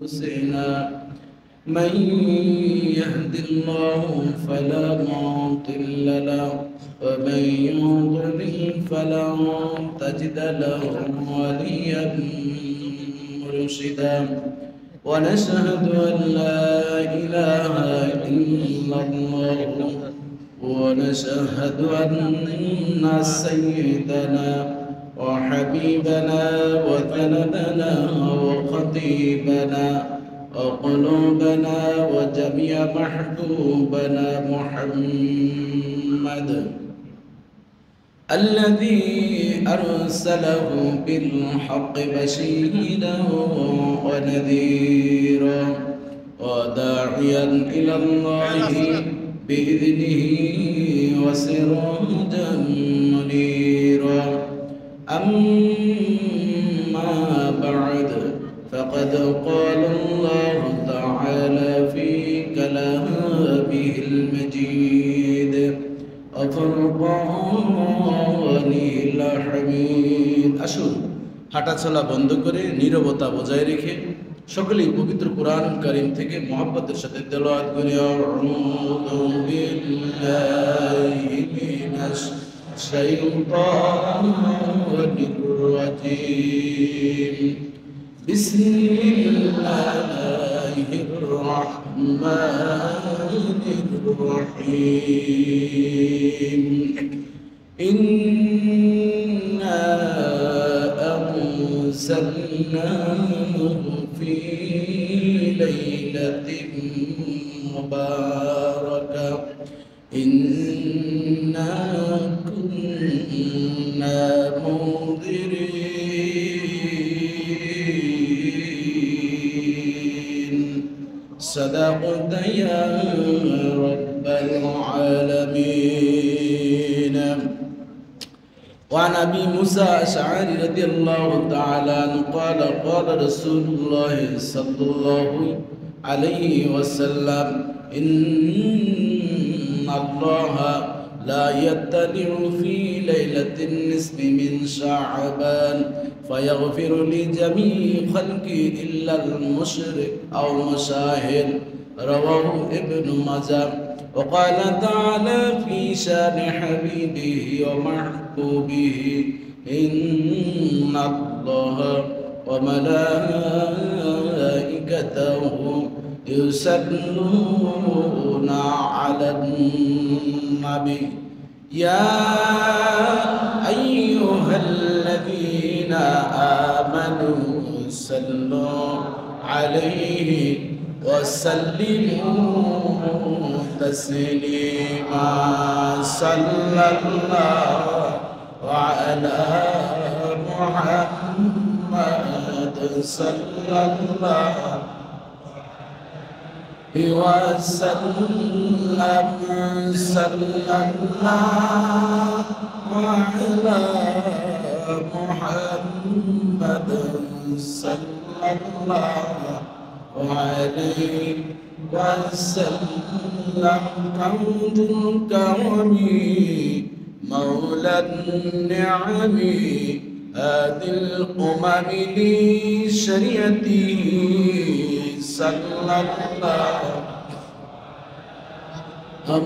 أنفسنا من يهد الله فلا مضل له ومن يضلل فلن تجد له وليا مرشدا ونشهد أن لا إله إلا الله ونشهد أن سيدنا وحبيبنا وسندنا وخطيبنا وقلوبنا وجميع محبوبنا محمد الذي أرسله بالحق بشيرا ونذيرا وداعيا إلى الله بإذنه وسراجا منيرا أما بعد فقد قال الله تعالى في كلامه المجيد وفرقانه الحميد আসুন হাঁটাচলা বন্ধ করে নীরবতা বজায় রেখে সকলেই পবিত্র কোরআন কারীম থেকে মুহাব্বতের সাথে তেলাওয়াত করি আউযু বিল্লাহি মিনাশ শাইতানির রাজীম বিসমিল্লাহির রহমানির রহিম ইন্না أرسلناه في ليلة مباركة إنا كنا منذرين صدقت يا رب العالمين وعن أبي موسى الأشعري رضي الله تعالى عنه قال قال رسول الله صلى الله عليه وسلم إن الله لا يطلع في ليلة النصف من شعبان فيغفر لجميع خلقه إلا المشرك أو مشاهد رواه ابن ماجه وقال تعالى في شان حبيبه ومحبوبه إن الله وملائكته يصلون على النبي يا أيها الذين آمنوا صلوا عليه وسلموا تسليما صلى الله على محمد صلى الله وسلم صلى الله على محمد صلى الله عليه وسلم حمد كرمي مولى النعم هادي الأمم لشريعته صلى الله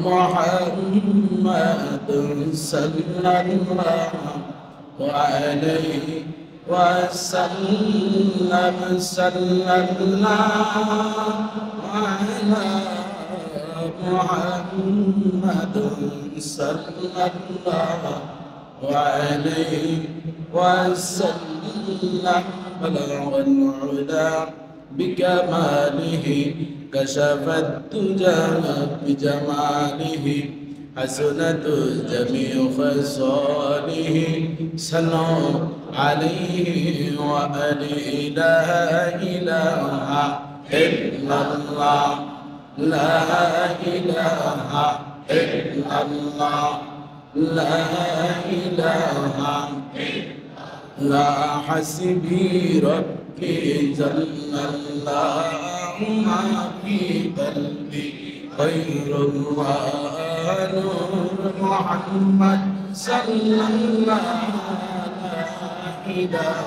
محمد صلى الله عليه وسلم صلى الله على محمد صلى الله عليه وسلم بلغ العلا بكماله كشف الدجى بجماله حسنت جميع خصاله صلوا عليه وآله لا إله إلا الله لا إله إلا الله لا إله لا حسبي ربي جل الله ما في قلبي خير الله نور محمد صلى الله لا إله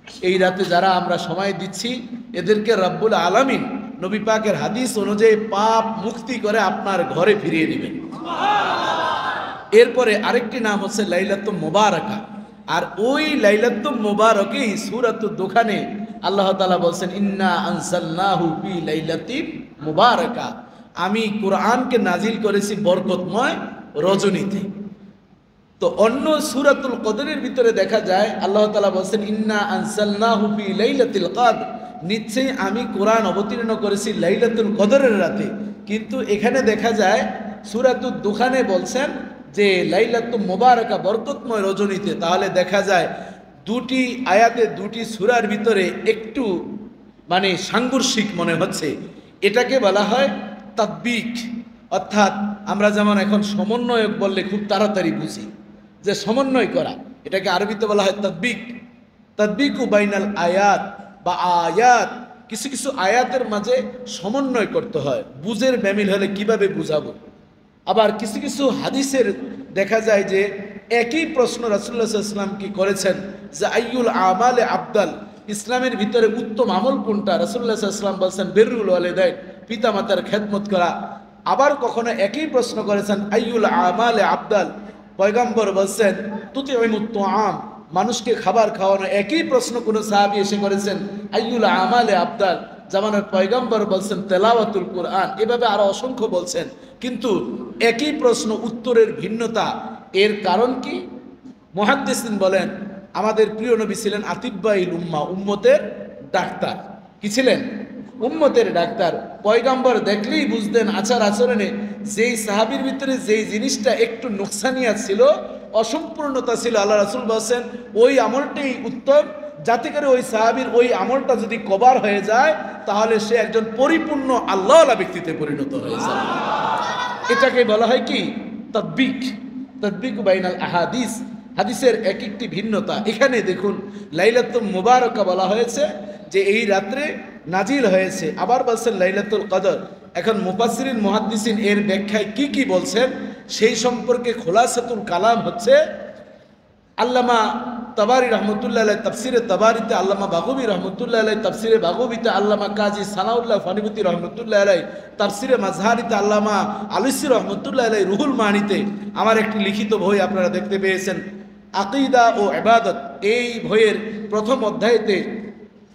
এই রাতে যারা আমরা সময় দিচ্ছি এদেরকে রব্বুল আলামিন নবী পাকের হাদিস অনুযায়ী পাপ মুক্তি করে আপনার ঘরে ফিরিয়ে নেবেন। এরপরে আরেকটি নাম হচ্ছে লাইলাতুল মুবারাকা। আর ওই লাইলাতুল মুবারাকেই সূরাতুদ দুখানে আল্লাহ তাআলা বলছেন ইন্না আনজালনাহু ফি লাইলাতিন মুবারাকা, আমি কোরআনকে নাজিল করেছি বরকতময় রজনীতে। তো অন্য সূরাতুল কদরের ভিতরে দেখা যায় আল্লাহ তাআলা বলছেন ইন্না আনজালনাহু ফি লাইলাতিল কদর, নিশ্চয়ই আমি কোরআন অবতীর্ণ করেছি লাইলাতুল কদরের রাতে। কিন্তু এখানে দেখা যায় সূরাতুদ দুখানে বলছেন যে লাইলাতুল মুবারাকা বরকতময় রজনীতে। তাহলে দেখা যায় দুটি আয়াতে দুটি সূরার ভিতরে একটু মানে সাংঘর্ষিক মনে হচ্ছে। এটাকে বলা হয় তাতবিক, অর্থাৎ আমরা যেমন এখন সমন্বয়ক বললে খুব তাড়াতাড়ি বুঝি যে সমন্বয় করা, এটাকে আরবিতে বলা হয় তাতবিক। তাতবিকু বাইনাল আয়াত বা আয়াত, কিছু কিছু আয়াতের মাঝে সমন্বয় করতে হয়, বুঝের ব্যামিল হলে কিভাবে বুঝাবো। আবার কিছু কিছু হাদিসের দেখা যায় যে একই প্রশ্ন রাসূলুল্লাহ সাল্লাল্লাহু আলাইহি ওয়াসাল্লাম কি করেছেন যে আইয়ুল আমালে আফদাল, ইসলামের ভিতরে উত্তম আমল কোনটা? রাসূলুল্লাহ সাল্লাল্লাহু আলাইহি ওয়াসাল্লাম বলেছেন বিররুল ওয়ালিদাইন, পিতামাতার খেদমত করা। আবার কখনো একই প্রশ্ন করেছেন আইয়ুল আমালে আফদাল, পয়গম্বর বলছেন তুতিউমুত তুআম, মানুষকে খাবার খাওয়ানো। একই প্রশ্ন কোন সাহাবী এসে করেছেন আইয়ুল আমালে আফদাল, জামানার পয়গম্বর বলছেন তেলাওয়াতুল কুরআন। এভাবে আরো অসংখ্য বলছেন, কিন্তু একই প্রশ্ন উত্তরের ভিন্নতা। এর কারণ কি? মুহাদ্দিসিন বলেন আমাদের প্রিয় নবী ছিলেন আতিব্বাইল উম্মাহ, উম্মতের ডাক্তার। কি ছিলেন? উম্মতের ডাক্তার। পয়গম্বর দেখলেই বুঝতেন আচার আচরণে যেই সাহাবীর ভিতরে যেই জিনিসটা একটু নুকসানিয়াত ছিল, অসম্পূর্ণতা ছিল, আল্লাহ রাসূল বলেন ওই আমলটাই উত্তম, যাতে করে ওই সাহাবীর ওই আমলটা যদি কভার হয়ে যায় তাহলে সে একজন পরিপূর্ণ আল্লাহওয়ালা ব্যক্তিতে পরিণত হয়ে যায়। এটাকে বলা হয় কি? তাতবিক। তাতবিক বাইনাল আহাদিস, হাদিসের এক একটি ভিন্নতা। এখানে দেখুন লাইলাতুল মুবারাকা বলা হয়েছে যে এই রাত্রে নাজিল হয়েছে, আবার বলছেন লাইলাতুল কদর। এখন মুফাসসিরিন মুহাদ্দিসিন এর ব্যাখ্যায় কি কি বলছেন সেই সম্পর্কে খোলাসাতুল কালাম হচ্ছে আল্লামা তাবারি রহমতুল্লাহ আলাইহি তাফসিরে তাবারিতে, আল্লামা বাগবী রহমতুল্লাহ আলাইহি তাফসিরে বাগবীতে, আল্লামা কাজী সানাউল্লাহ ফানিবতী রহমতুল্লাহ আলাইহি তাফসিরে মাজহারিতে, আল্লামা আলুসি রহমতুল্লাহ আলাইহি রুহুল মানিতে। আমার একটি লিখিত বই আপনারা দেখতে পেয়েছেন আকীদা ও ইবাদত, এই বইয়ের প্রথম অধ্যায়তে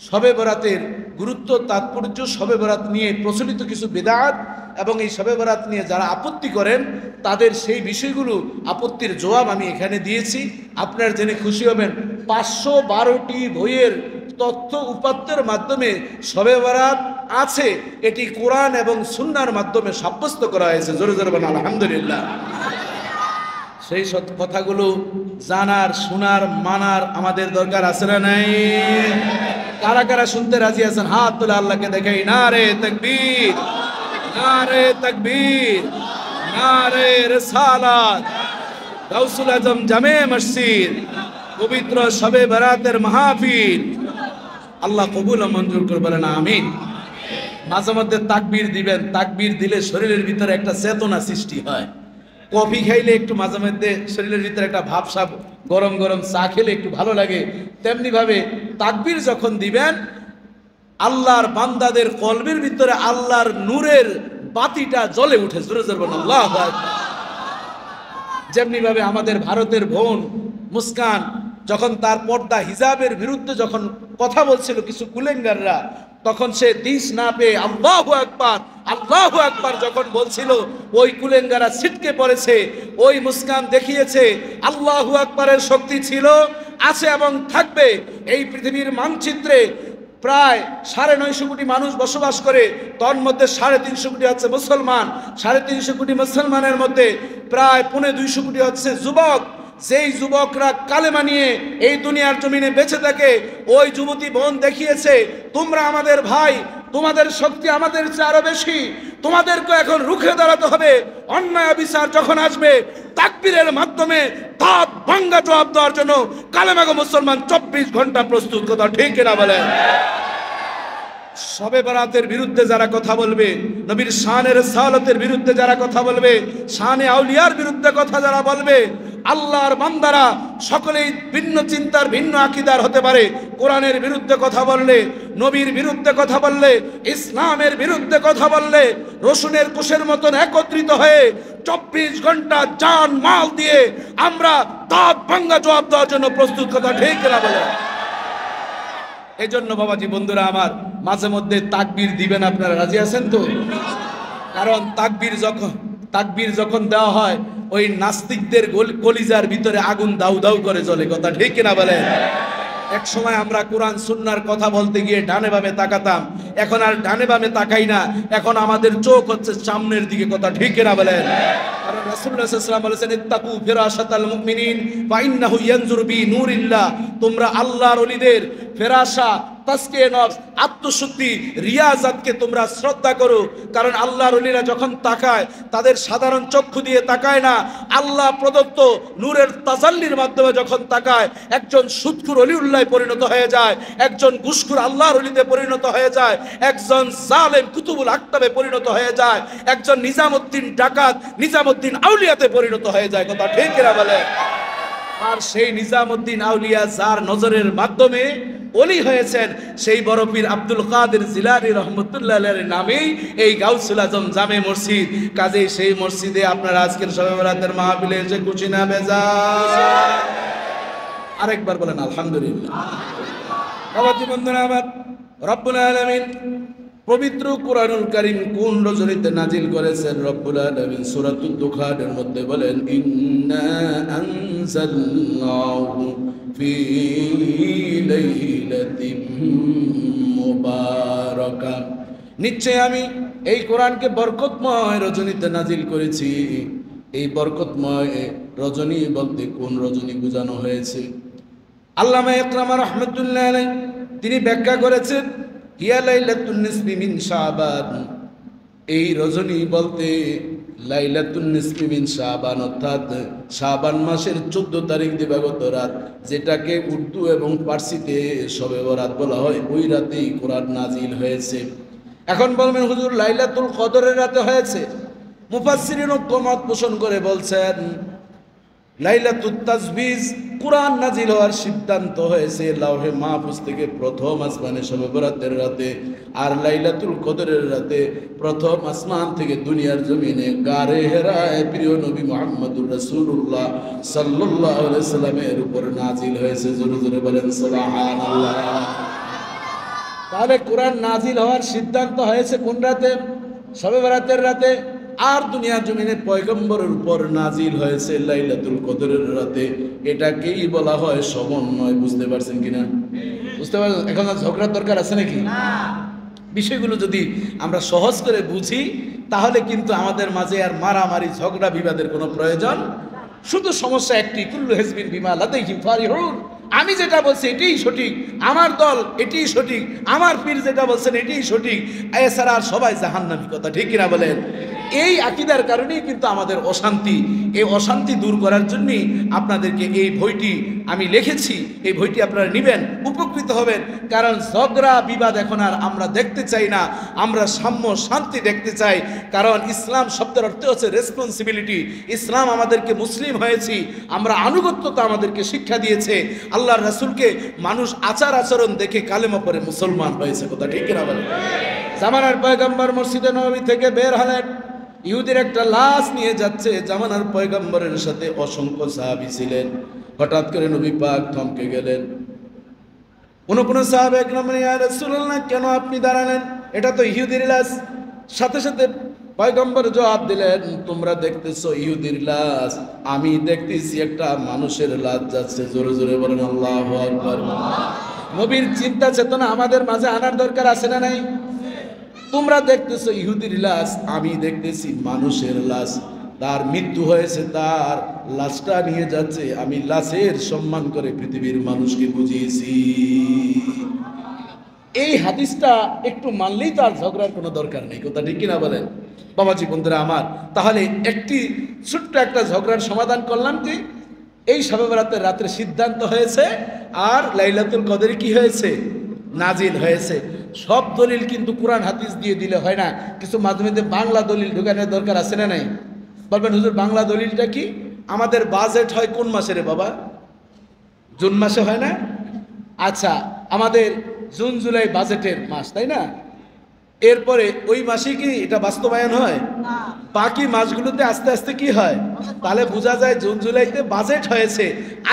শবে বরাতের গুরুত্ব, তাৎপর্য, শবে বরাত নিয়ে প্রচলিত কিছু বিদআত এবং এই শবে বরাত নিয়ে যারা আপত্তি করেন তাদের সেই বিষয়গুলো আপত্তির জবাব আমি এখানে দিয়েছি। আপনারা জেনে খুশি হবেন 512টি বইয়ের তথ্য উপাত্তের মাধ্যমে শবে বরাত আছে, এটি কোরআন এবং সুন্নাহর মাধ্যমে সাব্যস্ত করা হয়েছে। জোরে জোরে বলেন আলহামদুলিল্লাহ। সেই সব কথাগুলো জানার, শোনার, মানার আমাদের দরকার আছে না নাই? কারা কারা শুনতে রাজি আছেন? হাত তুলে আল্লাহকে দেখাই। নারে তাকবীর, নারে তাকবীর, নারে রিসালাত। গাউসুল আজম জামে মসজিদ, পবিত্র শবে বরাতের মাহফিল আল্লাহ কবুল ও মঞ্জুর করে বলেন আমিন। মাঝে মধ্যে তাকবীর দিবেন, তাকবীর দিলে শরীরের ভিতরে একটা চেতনা সৃষ্টি হয়। কফি খাইলে একটু মাঝে মধ্যে শরীরের ভিতরে একটা ভাবসাব, গরম গরম চা খেলে একটু ভালো লাগে। তেমনি ভাবে তাকবীর যখন দিবেন আল্লাহর বান্দাদের কলবের ভিতরে আল্লাহর নূরের বাতিটা জ্বলে উঠে। জোরে জোরে বলেন আল্লাহু আকবার। যেমনি ভাবে আমাদের ভারতের বোন মুস্কান যখন তার পর্দা হিজাবের বিরুদ্ধে যখন কথা বলছিল কিছু কুলেঙ্গাররা, তখন সে দিশ না পেয়ে আল্লাহু আকবার, আল্লাহু আকবার যখন বলছিল ওই কুলেঙ্গারা ছিটকে পড়েছে। ওই মুস্কান দেখিয়েছে আল্লাহু আকবারের শক্তি ছিল, আছে এবং থাকবে। এই পৃথিবীর মানচিত্রে প্রায় 950 কোটি মানুষ বসবাস করে, তার মধ্যে 350 কোটি হচ্ছে মুসলমান। 350 কোটি মুসলমানের মধ্যে প্রায় 250 কোটি হচ্ছে যুবক। যেই যুবকরা কালেমা নিয়ে এই দুনিয়ার জমিনে বেঁচে থাকে, ওই যুবতী বোন দেখিয়েছে তোমরা আমাদের ভাই, তোমাদের শক্তি আমাদের চেয়ে আরো বেশি, তোমাদেরকে এখন রুখে দাঁড়াতে হবে। অন্যায় বিচার যখন আসবে তাকবীরের মাধ্যমে দাঁত ভাঙ্গা জবাব দেওয়ার জন্য কালেমাগো মুসলমান 24 ঘন্টা প্রস্তুত। কথা ঠিক কিনা বলেন? শবে বরাতের বিরুদ্ধে যারা কথা বলবে, নবীর শানের সালাতের বিরুদ্ধে যারা কথা বলবে, শানে আউলিয়ার বিরুদ্ধে কথা যারা বলবে, আল্লাহর বান্দারা সকলেই ভিন্ন চিন্তার ভিন্ন আকীদার হতে পারে। কোরআনের বিরুদ্ধে কথা বললে, নবীর বিরুদ্ধে কথা বললে, ইসলামের বিরুদ্ধে কথা বললে রসুনের কোষের মতন একত্রিত হয়ে 24 ঘন্টা জান মাল দিয়ে আমরা দাঁত ভাঙ্গা জবাব দেওয়ার জন্য প্রস্তুত। কথা ঠিক না বলে? এই জন্য বাবাজি বন্ধুরা আমার, মাঝে মধ্যে তাকবীর দিবেন। আপনারা রাজি আছেন তো? কারণ তাকবীর যখন দেওয়া হয় ওই নাস্তিকদের কলিজার ভিতরে আগুন দাউ দাউ করে জ্বলে। কথা ঠিক কিনা বলেন? এক সময় আমরা কোরআন সুন্নাহর কথা বলতে গিয়ে ডানে বামে তাকাতাম, এখন আর ডানে বামে তাকাই না, এখন আমাদের চোখ হচ্ছে সামনের দিকে। কথা ঠিক কিনা বলেন? কারণ রাসূলুল্লাহ সাল্লাল্লাহু আলাইহি ওয়াসাল্লাম বলেছেন, ইত্তাকু ফিরাশাতাল মুমিনিন ফা ইন্নাহু ইয়ানজুরু বি নূরিল্লাহ। তোমরা আল্লাহর ওলিদের ফেরাশা, তাসকিয়ে নফস, আত্মশুদ্ধি, রিয়াজাতকে তোমরা শ্রদ্ধা করো। কারণ আল্লাহর ওলিরা যখন তাকায় তাদের সাধারণ চক্ষু দিয়ে তাকায় না, আল্লাহ প্রদত্ত নূরের তাজাল্লির মাধ্যমে যখন তাকায় একজন সুদখোর ওলিউল্লাহে পরিণত হয়ে যায়, একজন ঘুষখোর আল্লাহর ওলিতে পরিণত হয়ে যায়, একজন জালেম কুতুবুল আকতাবে পরিণত হয়ে যায়, একজন নিজামউদ্দিন ডাকাত নিজামউদ্দিন আউলিয়াতে পরিণত হয়ে যায়। কথা ঠিক কিনা বলে? আর সেই নিজামউদ্দিন আউলিয়া যার নজরের মাধ্যমে ওলি হয়েছেন, সেই বড় পীর আব্দুল কাদের জিলানী রহমতুল্লাহ আলাইহির নামেই এই গাউসুল আজম জামে মসজিদ। কাজেই সেই মসজিদে আপনারা আজকের শবে বরাতের মাহফিলে এসে খুশি না বেজার? আরেকবার বলেন আলহামদুলিল্লাহ। বাবাজি বন্ধুরা আমার, রব্বুল আলামিন পবিত্র কুরআনুল কারীম কোন রজনীতে নাজিল করেছেন? রব্বুল আলামিন সূরাতুদ দুখানের মধ্যে বলেন, ইন্না আনজালনাহু ফি লাইলাতিন মুবারাকা। নিশ্চয় আমি এই কোরআনকে বরকতময় রজনীতে নাজিল করেছি। এই বরকতময় রজনী বলতে কোন রজনী বোঝানো হয়েছে? আল্লামা ইকরামা রাহমাতুল্লাহ আলাইহি তিনি ব্যাখ্যা করেছেন, হিয়া লাইলাতুন নিসফি মিন শাবান। এই রজনী বলতে লাইলাতুন নিসফি মিন শাবান, অর্থাৎ শাবান মাসের 14 তারিখ দিবাগত রাত, যেটাকে উর্দু এবং ফার্সিতে শবে বরাত বলা হয়, ওই রাতেই কোরআন নাজিল হয়েছে। এখন বলবেন হুজুর লাইলাতুল কদরের রাতে হয়েছে? মুফাসসিরিন ঐকমত পোষণ করে বলছেন, লাইলাতুত তাজবিজ কুরআন নাজিল হওয়ার সিদ্ধান্ত হয়েছে লাওহে মাহফুজ থেকে প্রথম আসমানে শবে বরাতের রাতে, আর লাইলাতুল কদরের রাতে প্রথম আসমান থেকে দুনিয়ার জমিনে গারে হেরায় প্রিয় নবী মুহাম্মদুর রাসূলুল্লাহ সাল্লাল্লাহু আলাইহি সাল্লামের উপর নাজিল হয়েছে। জোরে জোরে বলেন সুবহানাল্লাহ। তাহলে কোরআন নাজিল হওয়ার সিদ্ধান্ত হয়েছে কোন রাতে? শবে বরাতের রাতে। আর দুনিয়ার জমিনে পয়গম্বরের উপর নাজিল হয়েছে লাইলাতুল কদরের রাতে। এটাকেই বলা হয় সমন্বয়। বুঝতে পারছেন কিনা? বুঝতে পারছেন? এখন ঝগড়ার দরকার আছে নাকি? বিষয়গুলো যদি আমরা সহজ করে বুঝি তাহলে কিন্তু আমাদের মাঝে আর মারামারি ঝগড়া বিবাদের কোনো প্রয়োজন। শুধু সমস্যা একটি, কুল্লু হিজবিন বিমা লাদাইহিম ফারিহুন। আমি যেটা বলছি এটাই সঠিক, আমার দল এটাই সঠিক, আমার পীর যেটা বলছেন এটাই সঠিক, এছাড়া আর সবাই জাহান্নামী। কথা ঠিক কিনা বলেন? এই আকীদার কারণেই কিন্তু আমাদের অশান্তি। এই অশান্তি দূর করার জন্যই আপনাদেরকে এই বইটি আমি লিখেছি। এই বইটি আপনারা নেবেন, উপকৃত হবেন। কারণ ঝগড়া বিবাদ এখন আর আমরা দেখতে চাই না, আমরা সাম্য শান্তি দেখতে চাই। কারণ ইসলাম শব্দের অর্থ হচ্ছে রেসপন্সিবিলিটি। ইসলাম আমাদেরকে মুসলিম হয়েছি, আমরা আনুগত্যতা আমাদেরকে শিক্ষা দিয়েছে। আল্লাহর রাসূলকে মানুষ আচার আচরণ দেখে কালেমা পড়ে মুসলমান হয়েছে। কথা ঠিক কিনা বলেন? জামানার পয়গম্বর মসজিদে নববী থেকে বের হলেন, ইহুদির একটা লাশ নিয়ে যাচ্ছে। জামানার পয়গম্বরের সাথে অসংখ্য সাহাবী ছিলেন। হঠাৎ করে নবী পাক থমকে গেলেন। কোন সাহাবা একরাম, ইয়া রাসূলুল্লাহ কেন আপনি দাঁড়ালেন? এটা তো ইহুদির লাশ। সাথে সাথে পয়গম্বর জবাব দিলেন, তোমরা দেখতেছো ইহুদির লাশ, আমি দেখতেছি একটা মানুষের লাশ যাচ্ছে। জোরে জোরে বলেন আল্লাহু আকবার। নবীর চিন্তা চেতনা আমাদের মাঝে আনার দরকার আছে না নাই? তোমরা দেখতেছো ইহুদির লাশ, আমি দেখতেছি মানুষের লাশ। তার মৃত্যু হয়েছে, তার লাশটা নিয়ে যাচ্ছে, আমি লাশের সম্মান করে পৃথিবীর মানুষকে বুঝিয়েছি। এই হাদিসটা একটু মানলেই তো আর ঝগড়ার কোনো দরকার নেই। কথা ঠিক কিনা বলেন? বাবাজি বন্ধুরা আমার, তাহলে একটি ছোট্ট একটা ঝগড়ার সমাধান করলাম যে এই শবে বরাতের রাত্রে সিদ্ধান্ত হয়েছে, আর লাইলাতুল কদরে কি হয়েছে? নাজিল হয়েছে। সব দলিল কিন্তু কোরআন হাদিস দিয়ে দিলে হয় না, কিছু মাধ্যমে বাংলা দলিল ঢোকানোর দরকার আছে না নাই? বলবেন হুজুর বাংলা দলিলটা কি? আমাদের বাজেট হয় কোন মাসে রে বাবা? জুন মাসে হয় না? আচ্ছা, আমাদের জুন জুলাই বাজেটের মাস, তাই না? এরপরে ওই মাসে কি এটা বাস্তবায়ন হয়? বাকি মাসগুলোতে আস্তে আস্তে কি হয়? তাহলে বোঝা যায় জুন জুলাইতে বাজেট হয়েছে।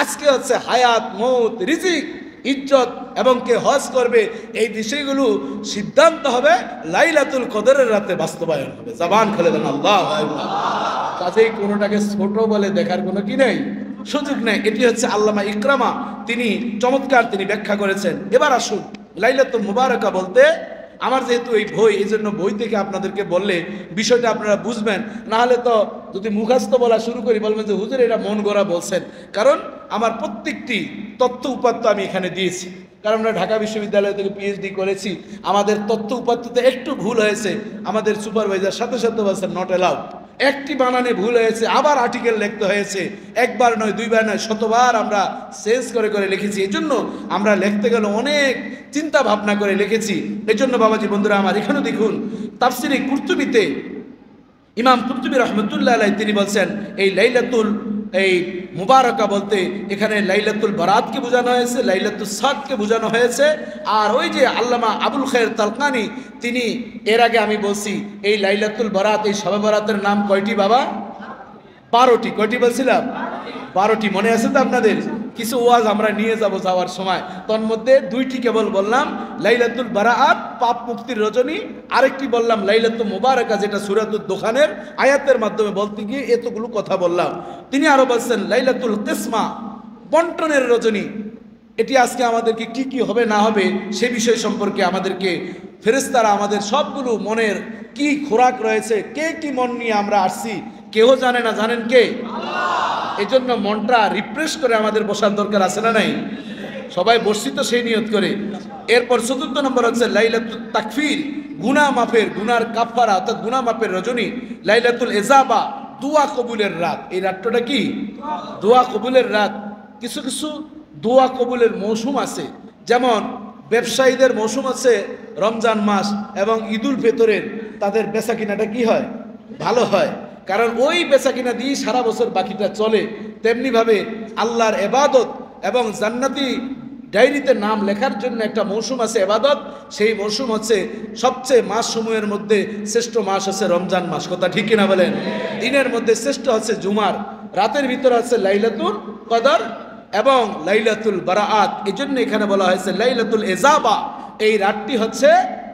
আজকে হচ্ছে হায়াত, মৌত, রিজিক, ইজ্জত এবং কে হজ করবে, এই বিষয়গুলো সিদ্ধান্ত হবে লাইলাতুল কদরের রাতে বাস্তবায়ন হবে। জবান খুলে দেন আল্লাহু আকবার। কাজেই কোনোটাকে ছোট বলে দেখার কোনো কি নেই, সুযোগ নেই। এটি হচ্ছে আল্লামা ইকরামা, তিনি চমৎকার তিনি ব্যাখ্যা করেছেন। এবার আসুন, লাইলাতুল মুবারাকা বলতে আমার যেহেতু এই বই, এই জন্য বই থেকে আপনাদেরকে বললে বিষয়টা আপনারা বুঝবেন। না হলে তো যদি মুখস্থ বলা শুরু করি বলবেন যে হুজুর এটা মন গড়া বলছেন। কারণ আমার প্রত্যেকটি তথ্য উপাত্ত আমি এখানে দিয়েছি, কারণ আমরা ঢাকা বিশ্ববিদ্যালয় থেকে পিএইচডি করেছি। আমাদের তথ্য উপাত্ততে একটু ভুল হয়েছে, আমাদের সুপারভাইজার সাথে সাথে বলছেন নট অ্যালাউড। একটি বানানে ভুল হয়েছে, আবার আর্টিকেল লিখতে হয়েছে, একবার নয় দুইবার নয় শতবার আমরা চেঞ্জ করে করে লিখেছি। এই জন্য আমরা লিখতে গেলে অনেক চিন্তা ভাবনা করে লিখেছি। এই জন্য বাবাজি বন্ধুরা আমার, এখানে দেখুন তাফসিরে কুরতুবিতে ইমাম কুরতুবী রহমতুল্লাহ আলাইহি তিনি বলছেন এই লাইলাতুল মুবারাকা বলতে এখানে লাইলাতুল বারাতকে বোঝানো হয়েছে, লাইলাতুল সাদকে বোঝানো হয়েছে। আর ওই যে আল্লামা আবুল খায়ের তালকানি, তিনি এর আগে আমি বলছি এই লাইলাতুল বারাত, এই শবে বারাতের নাম কয়টি বাবা? 12টি। কয়টি বলছিলাম? 12টি। মনে আছে তো আপনাদের? কিছু ওয়াজ আমরা নিয়ে যাব যাওয়ার সময়, তন্মধ্যে 2টি কেবল বললাম, লাইলাতুল বারাত পাপ মুক্তির রজনী, আরেকটি বললাম লাইলাতুল মুবারাকা, যেটা সূরাতুদ দোখানের আয়াতের মাধ্যমে বলতে গিয়ে এতগুলো কথা বললাম। তিনি আরো বলছেন লাইলাতুল কিসমা, বন্টনের রজনী। এটি আজকে আমাদেরকে কি কি হবে না হবে সে বিষয় সম্পর্কে আমাদেরকে ফেরেশতারা আমাদের সবগুলো মনের কি খোরাক রয়েছে, কে কি মন নিয়ে আমরা আসছি কেউ জানে না, জানেন কে? এই জন্য মনটা রিফ্রেশ করে আমাদের বসার দরকার আছে না নাই? সবাই বসছি তো সেই নিয়ত করে। এরপর 4 নম্বর হচ্ছে লাইলাতুল তাকফির, গুনাহ মাফের, গুনার কাফারা অর্থাৎ গুনাহ মাফের রজনী। লাইলাতুল ইজাবা, দোয়া কবুলের রাত। এই রাতটা কি? দোয়া কবুলের রাত। কিছু কিছু দোয়া কবুলের মৌসুম আছে, যেমন ব্যবসায়ীদের মৌসুম আছে রমজান মাস এবং ঈদুল ফিতরের, তাদের বেচা কিনাটা কি হয়? ভালো হয়, কারণ ওই বেচা কিনা দিয়ে সারা বছর বাকিটা চলে। তেমনিভাবে আল্লাহর এবাদত এবং জান্নাতি ডায়েরিতে নাম লেখার জন্য একটা মৌসুম আছে এবাদত, সেই মৌসুম হচ্ছে সবচেয়ে মাসসমূহের মধ্যে শ্রেষ্ঠ মাস হচ্ছে রমজান মাস। কথা ঠিক কিনা বলেন? দিনের মধ্যে শ্রেষ্ঠ হচ্ছে জুমার, রাতের ভিতরে হচ্ছে লাইলাতুল কদর এবং লাইলাতুল বারাআত। এই জন্য এখানে বলা হয়েছে লাইলাতুল ইজাবা, এই রাতটি হচ্ছে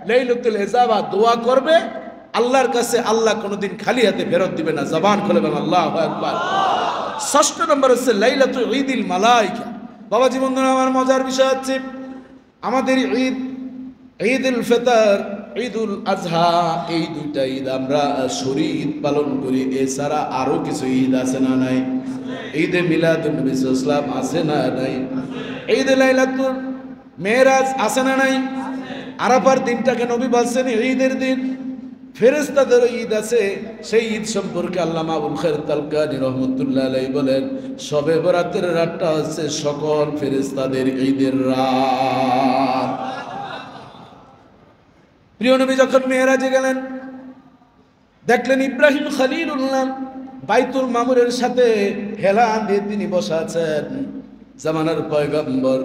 লাইলাতুল ইজাবা। দোয়া করবে আল্লাহর কাছে, আল্লাহ কোনোদিন খালি হাতে ফেরত দিবে না। জবান খুলে বলেন আল্লাহু আকবার। 6 নম্বর হচ্ছে লাইলাতুল ঈদিল মালাইকা। বাবাজি বন্ধুরা আমার, মজার বিষয় হচ্ছে আমাদের ঈদ, ঈদুল ফিতর, ঈদুল আজহা, এই দুইটা ঈদ আমরা শরীয়ত ঈদ পালন করি। এছাড়া আরো কিছু ঈদ আছে না নাই? ঈদে মিলাদুন নবী সাল্লাল্লাহু আলাইহি ওয়াসাল্লাম আছে না নাই? ঈদে লাইলাতুল মেরাজ আছে না নাই? আরাফার দিনটাকে নবী বলছেন ঈদের দিন। ফেরেশতাদের ঈদ আছে, সেই ঈদ সম্পর্কে আল্লামা আবুল খায়ের তালকানি রহমতুল্লাহ আলাইহি বলেন শবে বরাতের রাতটা হচ্ছে সকল ফেরেশতাদের ঈদের রাত। প্রিয় নবী যখন মেরাজে গেলেন, দেখলেন ইব্রাহিম খলিলুল্লাহ বাইতুল মামুরের সাথে হেলান দিয়ে তিনি বসা আছেন। জামানার পয়গম্বর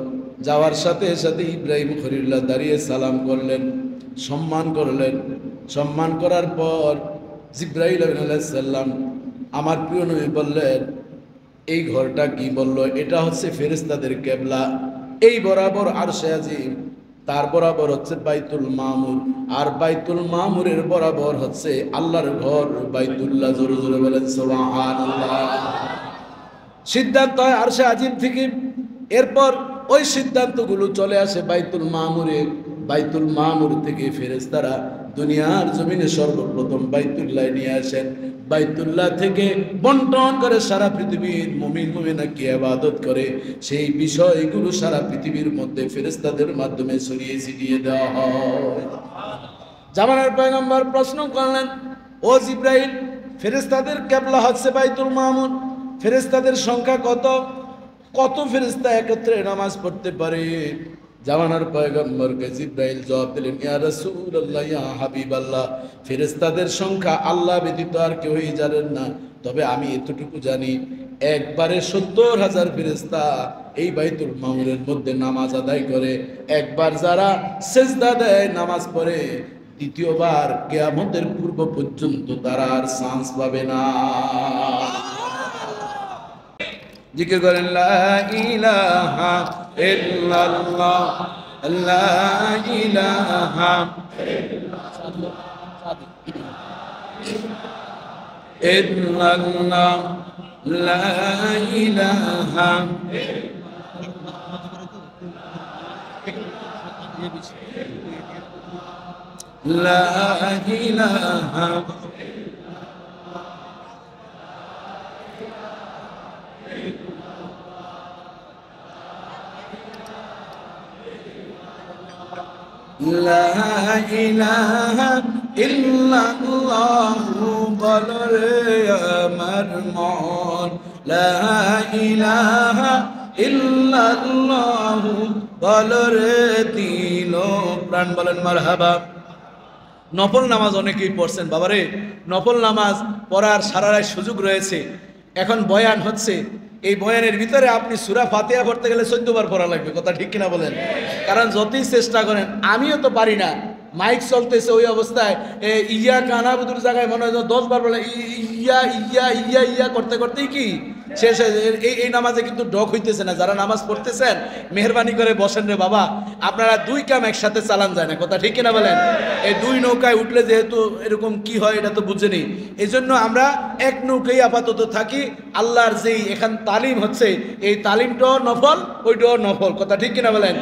যাওয়ার সাথে সাথে ইব্রাহিম খলিলুল্লাহ দাঁড়িয়ে সালাম করলেন, সম্মান করলেন। সম্মান করার পর জিবরাইল আলাইহিস সালাম আমার প্রিয় নবী বললেন এই ঘরটা কি? বলল এটা হচ্ছে ফেরেশতাদের কিবলা, এই বরাবর আরশে আজিম, তার বরাবর হচ্ছে বাইতুল মামুর, আর বাইতুল মামুরের বরাবর হচ্ছে আল্লাহর ঘর বাইতুল্লাহ। জোরে জোরে বলেন সুবহানাল্লাহ। সিদ্ধান্ত হয় আরশে আজিম থেকে। এরপর ওই সিদ্ধান্তগুলো চলে আসে বাইতুল মামুরে। বাইতুল মামুর থেকে ফেরেশতারা দুনিয়ার জমিনে সর্বপ্রথম বাইতুল্লাহ নিয়ে আসেন। বাইতুল্লাহ থেকে বন্টন করে সারা পৃথিবীর মুমিন মুমিনা কি ইবাদত করে সেই বিষয়গুলো সারা পৃথিবীর মধ্যে ফেরেশতাদের মাধ্যমে ছড়িয়ে ছিটিয়ে দেওয়া হয়। জামানার পয়গম্বর প্রশ্ন করলেন, ও জিবরাইল, ফেরেশতাদের কিবলা হচ্ছে বাইতুল মামুর, ফেরেশতাদের সংখ্যা কত? কত ফেরেশতা একত্রে নামাজ পড়তে পারে? জামানার পয়গম্বরকে জিবরাইল জবাব দিলেন, ইয়া রাসূলুল্লাহ, ইয়া হাবিবাল্লাহ, ফেরেশতাদের সংখ্যা আল্লাহ ব্যতীত আর কেউই জানেন না, তবে আমি এতটুকু জানি একবারে 70,000 ফেরেশতা এই বাইতুল মামুরের মধ্যে নামাজ আদায় করে। একবার যারা সেজদা দেয়, নামাজ পড়ে, দ্বিতীয়বার কিয়ামতের পূর্ব পর্যন্ত তারা আর চান্স পাবে না। জিকির করেন লা ইলাহা ইল্লাল্লাহ, লা ইলাহা ইল্লাল্লাহ, লা ইলাহা লা ইলাহা লা ইলাহা ইল্লাল্লাহু বলরে আমার মন, লা ইলাহা ইল্লাল্লাহু বলরে দিল প্রাণ। বলেন মারহাবা। নফল নামাজ অনেকেই পড়ছেন বাবারে, নফল নামাজ পড়ার সারা রাত সুযোগ রয়েছে। এখন বয়ান হচ্ছে, এই বয়ানের ভিতরে আপনি সূরা ফাতিহা পড়তে গেলে 14 বার পড়া লাগবে, কথা ঠিক কিনা বলেন? কারণ যতই চেষ্টা করেন, আমিও তো পারি না, মাইক চলতেছে ওই অবস্থায় ইয়া কানা বুদুর জায়গায় মনে হয় 10 বার বলে ইয়া ইয়া ইয়া ইয়া করতে করতেই কি শেষ। এই নামাজে কিন্তু ডক হইতেছে না। যারা নামাজ পড়তেছেন মেহরবানি করে বসেন রে বাবা, আপনারা দুই কাম একসাথে চালান যায় না, কথা ঠিক কিনা বলেন? এই দুই নৌকায় উঠলে যেহেতু এরকম কি হয় এটা তো বুঝেনি, এই জন্য আমরা এক নৌকায় আপাতত থাকি। আল্লাহর যেই এখান তালিম হচ্ছে, এই তালিমটাও নফল, ওইটাও নফল, কথা ঠিক কিনা বলেন?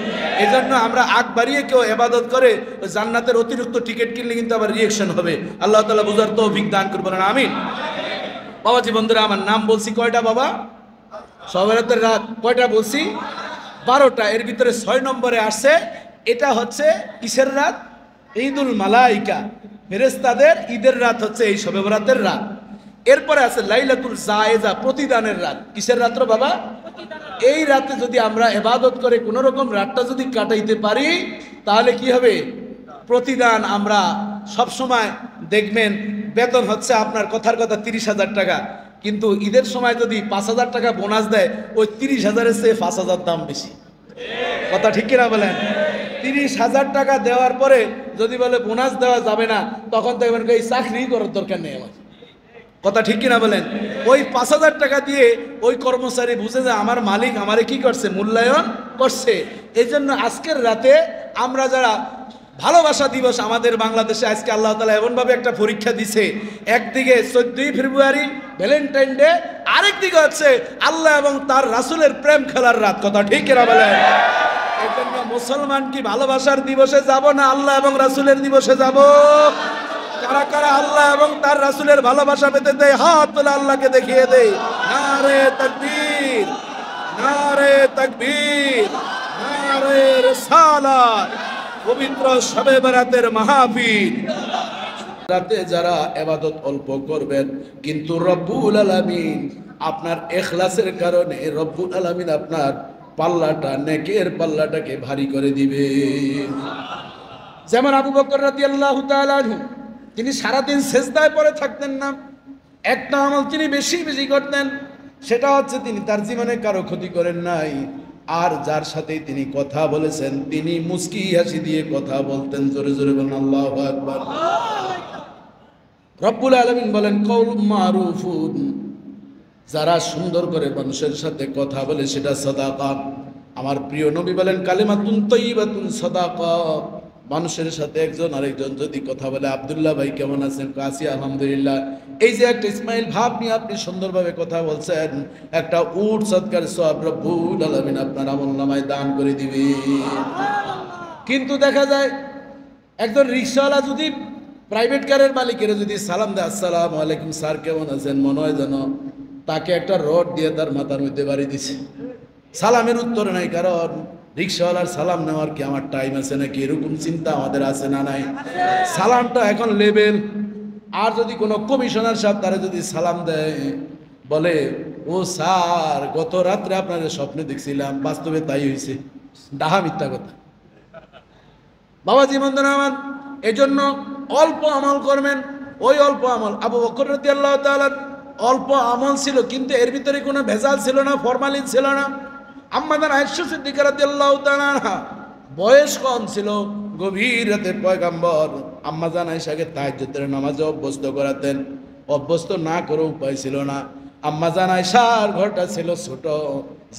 এই জন্য আমরা আগ বাড়িয়ে কেউ ইবাদত করে জান্নাতের অতিরিক্ত টিকিট কিনলে কিন্তু আবার রিয়েকশন হবে। আল্লাহ তাআলা বুঝার তৌফিক দান করবেন, আমিন। বাবাজি বন্ধুরা, আমার নাম বলছি কয়টা বাবা? সবেরাতের রাত কয়টা বলছি? 12টা। এর ভিতরে 6 নম্বরে আসছে, এটা হচ্ছে কিসের রাত? ঈদুল মালাইকা, ফেরেশতাদের ঈদের রাত হচ্ছে এই শবে বরাতের রাত। এরপরে আছে লাইলাতুল জায়েজা, প্রতিদানের রাত। কিসের রাত্র বাবা? এই রাতে যদি আমরা ইবাদত করে কোন রকম রাতটা যদি কাটাইতে পারি, তাহলে কি হবে? প্রতিদান আমরা সব সময় দেখবেন বেতন হচ্ছে আপনার কথার কথা 30,000 টাকা, কিন্তু ঈদের সময় যদি 5,000 টাকা বোনাস দেয়, ওই 30,000-এর চেয়ে 5,000 দাম বেশি, কথা ঠিক কিনা বলেন? 30,000 টাকা দেওয়ার পরে যদি বলে বোনাস দেওয়া যাবে না, তখন দেখবেন এই চাকরি করার দরকার নেই আমার, কথা ঠিক কিনা বলেন? ওই 5,000 টাকা দিয়ে ওই কর্মচারী বুঝে যে আমার মালিক আমারে কি করছে, মূল্যায়ন করছে। এই জন্য আজকের রাতে আমরা যারা ভালোবাসা দিবস আমাদের বাংলাদেশে আজকে আল্লাহ তাআলা এমনভাবে একটা পরীক্ষা দিছে, একদিকে 14ই ফেব্রুয়ারি ভ্যালেন্টাইন ডে, আরেকদিকে হচ্ছে আল্লাহ এবং তার রাসূলের প্রেম খেলার রাত, কথা ঠিক কিনা বলেন? এই জন্য মুসলমান কি ভালোবাসার দিবসে যাব না আল্লাহ এবং রাসূলের দিবসে যাব? কারা কারা আল্লাহ এবং তার রাসূলের ভালোবাসা পেতে দেয় হাত তুলে আল্লাহকে দেখিয়ে দেয়। নারে তাকবীর, নারে তাকবীর, নারে রিসালাত। পবিত্র শবে বরাতের মাহফিল রাতে যারা ইবাদত অল্প করবেন, কিন্তু রব্বুল আলামিন আপনার ইখলাসের কারণে রব্বুল আলামিন আপনার পাল্লাটা, নেকের পাল্লাটাকে ভারী করে দিবে। যেমন আবু বকর রাদিয়াল্লাহু তাআলা আনহু, তিনি সারাদিন সেজদায় পড়ে থাকতেন না, একটা আমল তিনি বেশি বেশি করতেন, সেটা হচ্ছে তিনি তার জীবনে কারো ক্ষতি করেন নাই, আর যার সাথে তিনি কথা বলেছেন তিনি মুস্কি হাসি দিয়ে কথা বলতেন। জোরে জোরে বলেন আল্লাহু আকবার। রব্বুল আলামিন বলেন কওলুম মারুফুন, যারা সুন্দর করে মানুষের সাথে কথা বলে সেটা সাদাকা। আমার প্রিয় নবী বলেন কালিমাতুন তাইয়্যিবাতুন সাদাকা। মানুষের সাথে একজন আরেকজন যদি কথা বলে, আব্দুল্লাহ ভাই কেমন আছেন, আছি আলহামদুলিল্লাহ, এই যে একটা ইসমাইল ভাব নিয়ে আপনি সুন্দরভাবে কথা বলছেন, একটা উট সদকার সওয়াব রব্বুল আলামিন আপনার আমলনামায় দান করে দিবে। কিন্তু দেখা যায় একজন রিকশাওয়ালা যদি প্রাইভেট কারের মালিকের যদি সালাম দেয়, আসসালামু আলাইকুম স্যার কেমন আছেন, মনে হয় যেন তাকে একটা রড দিয়ে তার মাথার মধ্যে বাড়ি দিছে। সালামের উত্তর নাই, কারণ রিকশাওয়ালার সালাম নেওয়ার কি আমার টাইম আছে নাকি, এরকম চিন্তা আমাদের আছে না নাই? সালামটা এখন লেভেল। আর যদি কোনো কমিশনার সাহেব তারা যদি সালাম দেয়, বলে ও স্যার গত রাত্রে আপনার স্বপ্নে দেখছিলাম, বাস্তবে তাই হয়েছে, ডাহা মিথ্যা কথা। বাবাজি বন্ধুরা আমার, এই জন্য অল্প আমল করবেন, ওই অল্প আমল। আবু বকর রাদিয়াল্লাহু তাআলা অল্প আমল ছিল, কিন্তু এর ভিতরে কোনো ভেজাল ছিল না, ফরমালিন ছিল না। আম্মা জান আয়েশা সিদ্দিকা রাদিয়াল্লাহু তাআলা আনহা বয়স কম ছিল, গভীর রাতে পয়গম্বর আম্মা জান আয়েশাকে তাহাজ্জুদের নামাজে অভ্যস্ত করাতেন। অভ্যস্ত না করে উপায় ছিল না। আম্মা জান আয়েশার ঘরটা ছিল ছোট,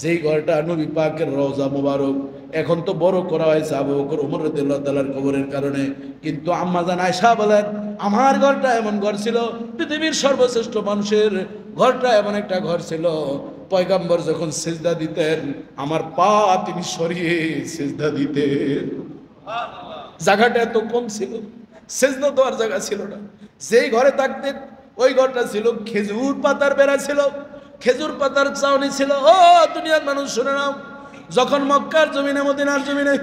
যেই ঘরটা নবী পাকের রওজা মুবারক। এখন তো বড় করা হয়েছে আবু বকর ওমর রাদিয়াল্লাহু তাআলার কবরের কারণে, কিন্তু আম্মা জান আয়েশা বলেন আমার ঘরটা এমন ঘর ছিল, পৃথিবীর সর্বশ্রেষ্ঠ মানুষের ঘরটা এমন একটা ঘর ছিল, পয়গম্বর যখন সিজদা দিতেন আমার পা তিনি সরিয়ে সিজদা দিতেন। জায়গাটা এত কম ছিল, সিজদা দেওয়ার জায়গা ছিল না। যেই ঘরে থাকতেন ওই ঘরটা ছিল খেজুর পাতার বেড়া ছিল, খেজুর পাতার চাউনি ছিল। ও দুনিয়ার মানুষ শুনে নাও, যখন মক্কার জমিনে মদিনার জমিনে